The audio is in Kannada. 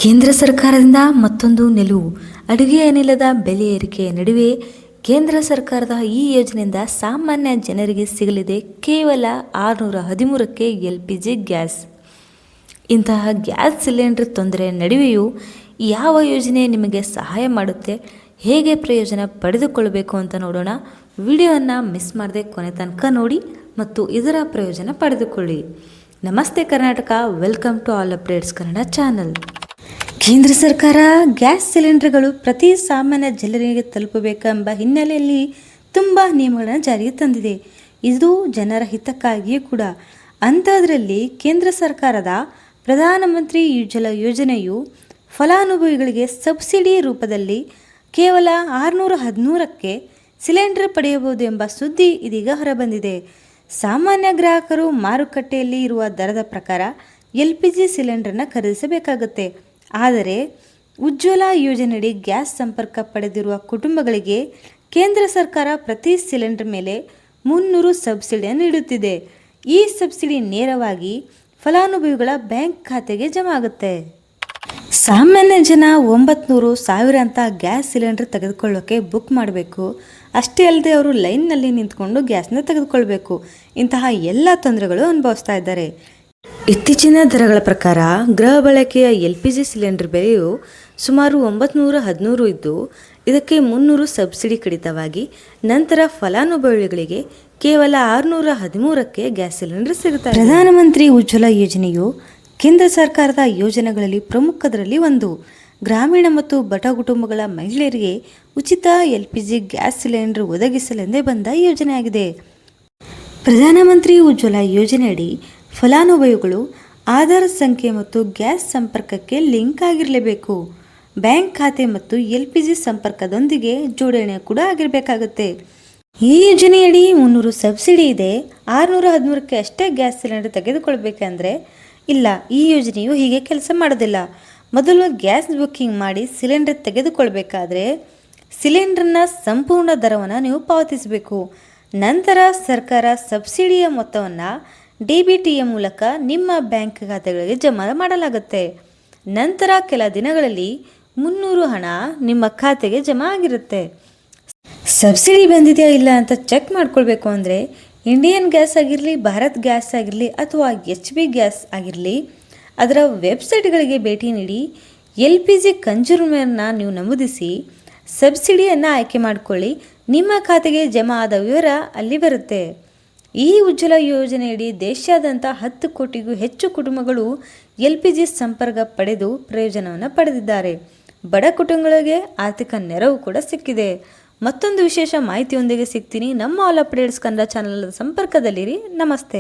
ಕೇಂದ್ರ ಸರ್ಕಾರದಿಂದ ಮತ್ತೊಂದು ನಿಲುವು. ಅಡುಗೆ ಅನಿಲದ ಬೆಲೆ ಏರಿಕೆಯ ನಡುವೆ ಕೇಂದ್ರ ಸರ್ಕಾರದ ಈ ಯೋಜನೆಯಿಂದ ಸಾಮಾನ್ಯ ಜನರಿಗೆ ಸಿಗಲಿದೆ ಕೇವಲ 613ಕ್ಕೆ LPG ಗ್ಯಾಸ್. ಇಂತಹ ಗ್ಯಾಸ್ ಸಿಲಿಂಡರ್ ತೊಂದರೆ ನಡುವೆಯೂ ಯಾವ ಯೋಜನೆ ನಿಮಗೆ ಸಹಾಯ ಮಾಡುತ್ತೆ, ಹೇಗೆ ಪ್ರಯೋಜನ ಪಡೆದುಕೊಳ್ಳಬೇಕು ಅಂತ ನೋಡೋಣ. ವಿಡಿಯೋವನ್ನು ಮಿಸ್ ಮಾಡದೆ ಕೊನೆ ತನಕ ನೋಡಿ ಮತ್ತು ಇದರ ಪ್ರಯೋಜನ ಪಡೆದುಕೊಳ್ಳಿ. ನಮಸ್ತೆ Karnataka, welcome to all updates Kannada channel. ಕೇಂದ್ರ ಸರ್ಕಾರ ಗ್ಯಾಸ್ ಸಿಲಿಂಡರ್ಗಳು ಪ್ರತಿ ಸಾಮಾನ್ಯ ಜನರಿಗೆ ತಲುಪಬೇಕೆಂಬ ಹಿನ್ನೆಲೆಯಲ್ಲಿ ತುಂಬ ನಿಯಮಗಳನ್ನು ಜಾರಿಗೆ ತಂದಿದೆ. ಇದು ಜನರ ಹಿತಕ್ಕಾಗಿಯೂ ಕೂಡ. ಅಂಥದ್ರಲ್ಲಿ ಕೇಂದ್ರ ಸರ್ಕಾರದ ಪ್ರಧಾನಮಂತ್ರಿ ಉಜ್ವಲ ಯೋಜನೆಯು ಫಲಾನುಭವಿಗಳಿಗೆ ಸಬ್ಸಿಡಿ ರೂಪದಲ್ಲಿ ಕೇವಲ 613ಕ್ಕೆ ಸಿಲಿಂಡರ್ ಪಡೆಯಬಹುದು ಎಂಬ ಸುದ್ದಿ ಇದೀಗ ಹೊರಬಂದಿದೆ. ಸಾಮಾನ್ಯ ಗ್ರಾಹಕರು ಮಾರುಕಟ್ಟೆಯಲ್ಲಿ ಇರುವ ದರದ ಪ್ರಕಾರ LPG ಸಿಲಿಂಡರ್ನ ಖರೀದಿಸಬೇಕಾಗುತ್ತೆ. ಆದರೆ ಉಜ್ವಲ ಯೋಜನೆಯಡಿ ಗ್ಯಾಸ್ ಸಂಪರ್ಕ ಪಡೆದಿರುವ ಕುಟುಂಬಗಳಿಗೆ ಕೇಂದ್ರ ಸರ್ಕಾರ ಪ್ರತಿ ಸಿಲಿಂಡರ್ ಮೇಲೆ 300 ಸಬ್ಸಿಡಿಯನ್ನು ನೀಡುತ್ತಿದೆ. ಈ ಸಬ್ಸಿಡಿ ನೇರವಾಗಿ ಫಲಾನುಭವಿಗಳ ಬ್ಯಾಂಕ್ ಖಾತೆಗೆ ಜಮಾ ಆಗುತ್ತೆ. ಸಾಮಾನ್ಯ ಜನ 900-1000 ಅಂತ ಗ್ಯಾಸ್ ಸಿಲಿಂಡರ್ ತೆಗೆದುಕೊಳ್ಳೋಕೆ ಬುಕ್ ಮಾಡಬೇಕು. ಅಷ್ಟೇ ಅಲ್ಲದೆ ಅವರು ಲೈನ್ನಲ್ಲಿ ನಿಂತ್ಕೊಂಡು ಗ್ಯಾಸ್ನ ತೆಗೆದುಕೊಳ್ಬೇಕು. ಇಂತಹ ಎಲ್ಲ ತೊಂದರೆಗಳು ಅನುಭವಿಸ್ತಾ ಇದ್ದಾರೆ. ಇತ್ತೀಚಿನ ದರಗಳ ಪ್ರಕಾರ ಗೃಹ ಬಳಕೆಯ LPG ಸಿಲಿಂಡರ್ ಬೆಲೆಯು ಸುಮಾರು 913 ಇದ್ದು, ಇದಕ್ಕೆ 300 ಸಬ್ಸಿಡಿ ಕಡಿತವಾಗಿ ನಂತರ ಫಲಾನುಭವಿಗಳಿಗೆ ಕೇವಲ 613ಕ್ಕೆ ಗ್ಯಾಸ್ ಸಿಲಿಂಡರ್ ಸಿಗುತ್ತದೆ. ಪ್ರಧಾನಮಂತ್ರಿ ಉಜ್ವಲ ಯೋಜನೆಯು ಕೇಂದ್ರ ಸರ್ಕಾರದ ಯೋಜನೆಗಳಲ್ಲಿ ಪ್ರಮುಖದರಲ್ಲಿ ಒಂದು. ಗ್ರಾಮೀಣ ಮತ್ತು ಬಡ ಕುಟುಂಬಗಳ ಮಹಿಳೆಯರಿಗೆ ಉಚಿತ LPG ಗ್ಯಾಸ್ ಸಿಲಿಂಡರ್ ಒದಗಿಸಲೆಂದೇ ಬಂದ ಯೋಜನೆಯಾಗಿದೆ. ಪ್ರಧಾನಮಂತ್ರಿ ಉಜ್ವಲ ಯೋಜನೆಯಡಿ ಫಲಾನುಭವಿಗಳು ಆಧಾರ್ ಸಂಖ್ಯೆ ಮತ್ತು ಗ್ಯಾಸ್ ಸಂಪರ್ಕಕ್ಕೆ ಲಿಂಕ್ ಆಗಿರಲೇಬೇಕು. ಬ್ಯಾಂಕ್ ಖಾತೆ ಮತ್ತು LPG ಸಂಪರ್ಕದೊಂದಿಗೆ ಜೋಡಣೆ ಕೂಡ ಆಗಿರಬೇಕಾಗುತ್ತೆ. ಈ ಯೋಜನೆಯಡಿ 300 ಸಬ್ಸಿಡಿ ಇದೆ. 613ಕ್ಕೆ ಅಷ್ಟೇ ಗ್ಯಾಸ್ ಸಿಲಿಂಡರ್ ತೆಗೆದುಕೊಳ್ಬೇಕಂದ್ರೆ ಇಲ್ಲ, ಈ ಯೋಜನೆಯು ಹೀಗೆ ಕೆಲಸ ಮಾಡೋದಿಲ್ಲ. ಮೊದಲು ಗ್ಯಾಸ್ ಬುಕ್ಕಿಂಗ್ ಮಾಡಿ ಸಿಲಿಂಡರ್ ತೆಗೆದುಕೊಳ್ಬೇಕಾದ್ರೆ ಸಿಲಿಂಡರ್ನ ಸಂಪೂರ್ಣ ದರವನ್ನು ನೀವು ಪಾವತಿಸಬೇಕು. ನಂತರ ಸರ್ಕಾರ ಸಬ್ಸಿಡಿಯ ಮೊತ್ತವನ್ನು DBTಯ ಮೂಲಕ ನಿಮ್ಮ ಬ್ಯಾಂಕ್ ಖಾತೆಗಳಿಗೆ ಜಮಾ ಮಾಡಲಾಗುತ್ತೆ. ನಂತರ ಕೆಲ ದಿನಗಳಲ್ಲಿ 300 ಹಣ ನಿಮ್ಮ ಖಾತೆಗೆ ಜಮಾ ಆಗಿರುತ್ತೆ. ಸಬ್ಸಿಡಿ ಬಂದಿದೆಯಾ ಇಲ್ಲ ಅಂತ ಚೆಕ್ ಮಾಡ್ಕೊಳ್ಬೇಕು ಅಂದರೆ ಇಂಡಿಯನ್ ಗ್ಯಾಸ್ ಆಗಿರಲಿ, ಭಾರತ್ ಗ್ಯಾಸ್ ಆಗಿರಲಿ ಅಥವಾ HB ಗ್ಯಾಸ್ ಆಗಿರಲಿ, ಅದರ ವೆಬ್ಸೈಟ್ಗಳಿಗೆ ಭೇಟಿ ನೀಡಿ LPG ಕನ್ಸ್ಯೂಮರ್ನ ನೀವು ನಮೂದಿಸಿ ಸಬ್ಸಿಡಿಯನ್ನು ಆಯ್ಕೆ ಮಾಡಿಕೊಳ್ಳಿ. ನಿಮ್ಮ ಖಾತೆಗೆ ಜಮಾ ಆದ ವಿವರ ಅಲ್ಲಿ ಬರುತ್ತೆ. ಈ ಉಜ್ವಲ ಯೋಜನೆಯಡಿ ದೇಶಾದ್ಯಂತ 10 ಕೋಟಿಗೂ ಹೆಚ್ಚು ಕುಟುಂಬಗಳು LPG ಸಂಪರ್ಕ ಪಡೆದು ಪ್ರಯೋಜನವನ್ನು ಪಡೆದಿದ್ದಾರೆ. ಬಡ ಕುಟುಂಬಗಳಿಗೆ ಆರ್ಥಿಕ ನೆರವು ಕೂಡ ಸಿಕ್ಕಿದೆ. ಮತ್ತೊಂದು ವಿಶೇಷ ಮಾಹಿತಿಯೊಂದಿಗೆ ಸಿಗ್ತೀನಿ. ನಮ್ಮ ಆಲ್ ಅಪ್ಡೇಟ್ಸ್ ಕನ್ನಡ ಚಾನಲ್ ಸಂಪರ್ಕದಲ್ಲಿರಿ. ನಮಸ್ತೆ.